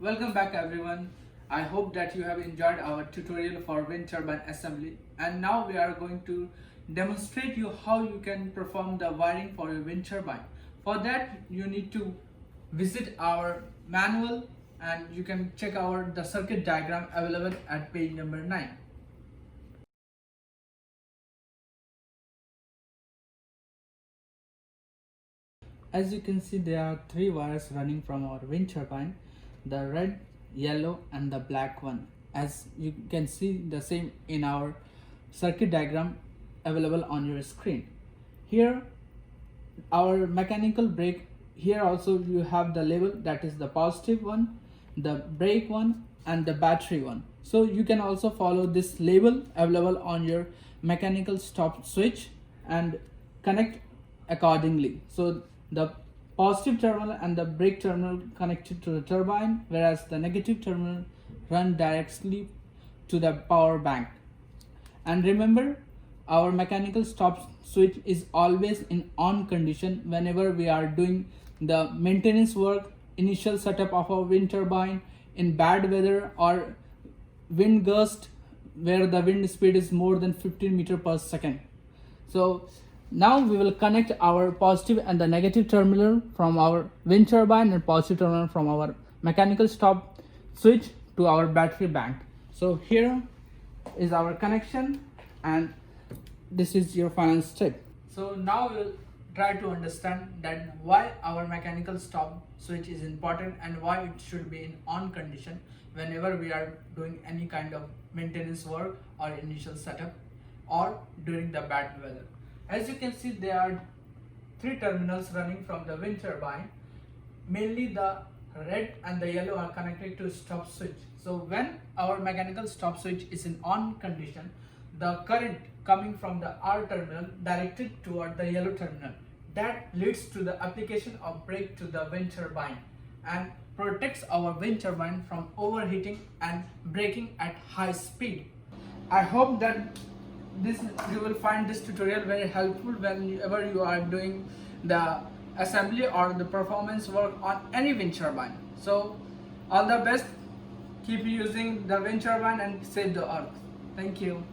Welcome back everyone. I hope that you have enjoyed our tutorial for wind turbine assembly, and now we are going to demonstrate you how you can perform the wiring for your wind turbine. For that you need to visit our manual and you can check out the circuit diagram available at page number 9. As you can see, there are 3 wires running from our wind turbine, the red, yellow and the black one. As you can see the same in our circuit diagram available on your screen. Here our mechanical brake, here also you have the label, that is the positive one, the brake one and the battery one. So you can also follow this label available on your mechanical stop switch and connect accordingly. So the positive terminal and the brake terminal connected to the turbine, whereas the negative terminal run directly to the power bank. And remember, our mechanical stop switch is always in on condition whenever we are doing the maintenance work, initial setup of our wind turbine, in bad weather or wind gust where the wind speed is more than 15 meters per second. So now we will connect our positive and the negative terminal from our wind turbine and positive terminal from our mechanical stop switch to our battery bank. So here is our connection and this is your final step. So now we'll try to understand that why our mechanical stop switch is important and why it should be in on condition whenever we are doing any kind of maintenance work or initial setup or during the bad weather. As you can see, there are 3 terminals running from the wind turbine. Mainly the red and the yellow are connected to stop switch. So when our mechanical stop switch is in on condition, the current coming from the R terminal directed toward the yellow terminal. That leads to the application of brake to the wind turbine and protects our wind turbine from overheating and braking at high speed. I hope that you will find this tutorial very helpful whenever you are doing the assembly or the performance work on any wind turbine. So all the best, keep using the wind turbine and save the earth. Thank you.